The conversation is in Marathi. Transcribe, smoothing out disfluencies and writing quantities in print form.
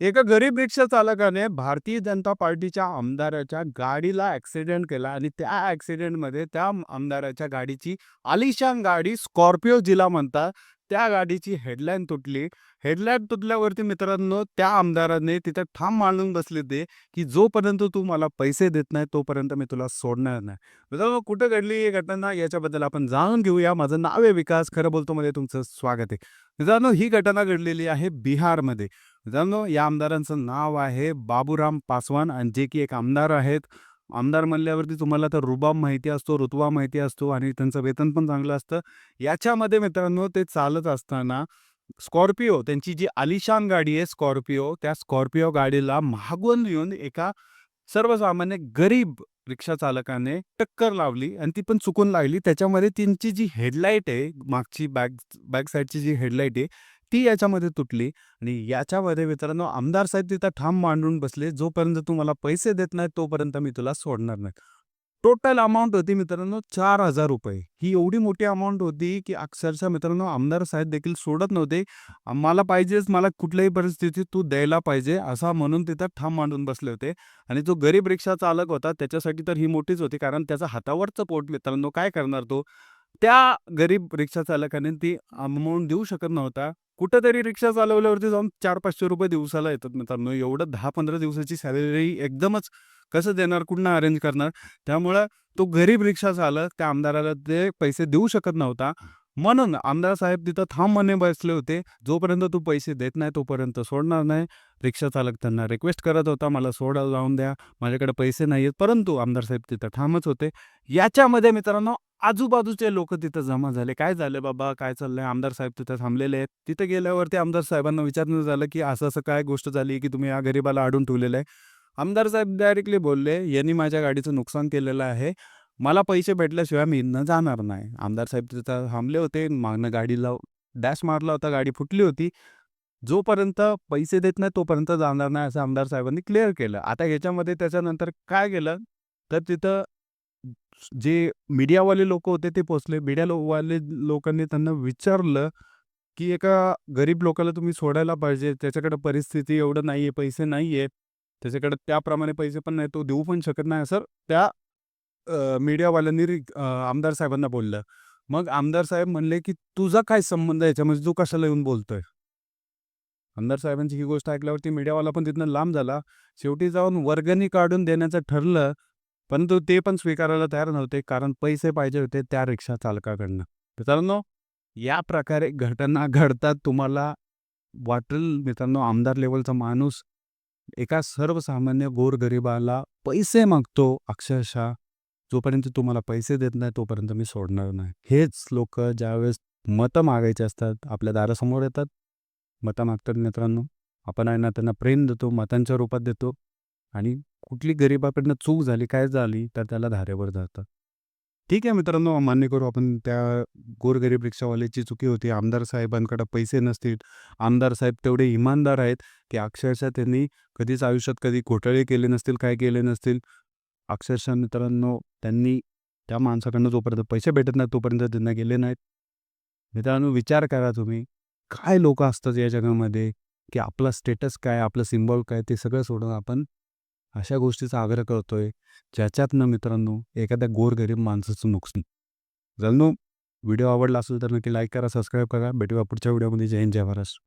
एका गरीब रिक्षा चालकाने भारतीय जनता पार्टीच्या आमदाराच्या गाडीला ॲक्सिडेंट केला आणि त्या ॲक्सिडेंटमध्ये त्या आमदाराच्या गाडीची आलिशान गाडी स्कॉर्पिओ जिला म्हणतात, त्या गाडीची हेडलाईन तुटली. हेडलाईन तुटल्यावरती मित्रांनो त्या आमदाराने तिथे ठाम मांडून बसले ते, की जोपर्यंत तू मला पैसे देत नाही तोपर्यंत मी तुला सोडणार नाही. मित्रांनो कुठं घडली ही घटना याच्याबद्दल आपण जाणून घेऊया. माझं नाव आहे विकास. खरं बोलतो मध्ये तुमचं स्वागत आहे. मित्रांनो ही घटना घडलेली आहे बिहारमध्ये. मित्रांनो या आमदारांचं नाव आहे बाबूराम पासवान आणि जे की एक आमदार आहेत. आमदार म्हणल्यावरती तुम्हाला तर रुबाब माहिती असतो, रुतबा माहिती असतो आणि त्यांचं वेतन पण चांगलं असतं. याच्यामध्ये मित्रांनो ते चालत असताना स्कॉर्पिओ त्यांची जी आलिशान गाडी आहे स्कॉर्पिओ, त्या स्कॉर्पिओ गाडीला मागून येऊन एका सर्वसामान्य गरीब रिक्षा चालकाने टक्कर लावली आणि ती पण चुकून लागली. त्याच्यामध्ये त्यांची जी हेडलाईट आहे, मागची बॅक साईडची जी हेडलाईट आहे, ती याच्यामध्ये तुटली आणि याच्यामध्ये मित्रांनो आमदार साहेब तिथं ठाम मांडून बसले, "जोपर्यंत तू मला पैसे देत नाही, तोपर्यंत मी तुला सोडणार नाही." टोटल अमाउंट होती मित्रांनो ₹4000. ही एवढी मोठी अमाउंट होती, की अक्षरशः मित्रांनो आमदार साहेब देखील सोडत नव्हते. "मला पाहिजेच, मला कुठल्याही परिस्थितीत तू द्यायला पाहिजे," असा म्हणून तिथं ठाम मांडून बसले होते. आणि जो गरीब रिक्षा चालक होता त्याच्यासाठी तर ही मोठीच होती, कारण त्याचं हातावरचं पोट मित्रांनो काय करणार तो? त्या गरीब रिक्षा चालकाने ती अमाउंट देऊ शकत नव्हता. कुठेतरी रिक्षा चालवल्यावरती जाऊन ₹400-500 दिवसाला येतात मित्रांनो. एवढं 10-15 दिवसाची सॅलरी एकदमच कसं देणार? कुठनं अरेंज करणार? त्यामुळं तो गरीब रिक्षा चालक त्या आमदाराला ते पैसे देऊ शकत नव्हता. म्हणून आमदार साहेब तिथं ठामपणे बसले होते. जोपर्यंत तू पैसे देत नाही तोपर्यंत सोडणार नाही. रिक्षा चालक त्यांना रिक्वेस्ट करत होता, "मला सोडायला जाऊन द्या. माझ्याकडे पैसे नाहीयेत." परंतु आमदार साहेब तिथं ठामच होते. याच्यामध्ये मित्रांनो आजूबाजूचे लोकं तिथं जमा झाले. "काय झालं बाबा? काय चाललंय?" आमदार साहेब तिथं थांबलेले आहेत. तिथे गेल्यावरती आमदार साहेबांना विचारणं झालं, की असं-असं काय गोष्ट झाली, की तुम्ही या गरीबाला अडवून ठेवलेलं आहे? आमदार साहेब डायरेक्टली बोलले, "यांनी माझ्या गाडीचं नुकसान केलेलं आहे. मला पैसे भेटल्याशिवाय मी इथनं जाणार नाही." आमदार साहेब तिथं थांबले होते. मागनं गाडीला डॅश मारला होता. गाडी फुटली होती. जोपर्यंत पैसे देत नाही तोपर्यंत जाणार नाही असं आमदार साहेबांनी क्लिअर केलं. आता ह्याच्यामध्ये त्याच्यानंतर काय केलं, तर तिथं जे मीडियावाले लोकं होते ते पोहोचले. वाले लोकांनी त्यांना विचारलं, की एका गरीब लोकाला तुम्ही सोडायला पाहिजे. त्याच्याकडे परिस्थिती एवढं नाहीये, पैसे नाहीये. त्याच्याकडे त्याप्रमाणे पैसे पण नाही, तो देऊ पण शकत नाही असं त्या मीडियावाल्यांनी आमदार साहेबांना बोललं. मग आमदार साहेब म्हणले, की "तुझा काय संबंध आहे याच्यामध्ये? तू कशाला येऊन बोलतोय?" आमदार साहेबांची ही गोष्ट ऐकल्यावरती मीडियावाला पण तिथनं लांब झाला. शेवटी जाऊन वर्गणी काढून देण्याचं ठरलं. परंतु ते पण स्वीकारायला तयार नव्हते, कारण पैसे पाहिजे होते त्या रिक्षा चालकाकडनं. मित्रांनो, या प्रकारे घटना घडतात. तुम्हाला वाटेल मित्रांनो, आमदार लेव्हलचा माणूस एका सर्वसामान्य गोरगरिबाला पैसे मागतो अक्षरशः. जोपर्यंत तुम्हाला पैसे देत नाही, तोपर्यंत मी सोडणार नाही. हेच लोकं ज्यावेळेस मतं मागायची असतात, आपल्या दारासमोर येतात. मतं मागतात मित्रांनो. आपण आहे ना त्यांना प्रेम देतो, मतांच्या रूपात देतो आणि कुठली गरिबाकडनं चूक झाली, काय झाली, तर त्याला धारेवर धरतात. ठीक आहे मित्रांनो, मान्य करू आपण त्या गोरगरीब रिक्षावाल्याची चुकी होती. आमदार साहेबांकडे पैसे नसतील. आमदार साहेब तेवढे इमानदार आहेत, की अक्षरशः त्यांनी कधीच आयुष्यात कधी घोटाळे केले नसतील, काय केले नसतील. अक्षरशः मित्रांनो, त्यांनी त्या माणसाकडनं जोपर्यंत पैसे भेटत नाहीत, तोपर्यंत त्यांना गेले नाहीत. मित्रांनो, विचार करा तुम्ही, काय लोकं असतात या जगामध्ये, की आपला स्टेटस काय, आपलं सिम्बॉल काय, ते सगळं सोडून आपण अशा गोष्टीचा आग्रह करतोय, ज्याच्यातनं मित्रांनो, एखाद्या गोरगरीब माणसाचं नुकसान. मित्रांनो, व्हिडिओ आवडला असेल तर नक्की लाईक करा, सबस्क्राईब करा. भेटूया पुढच्या व्हिडिओमध्ये. जय हिंद, जय महाराष्ट्र.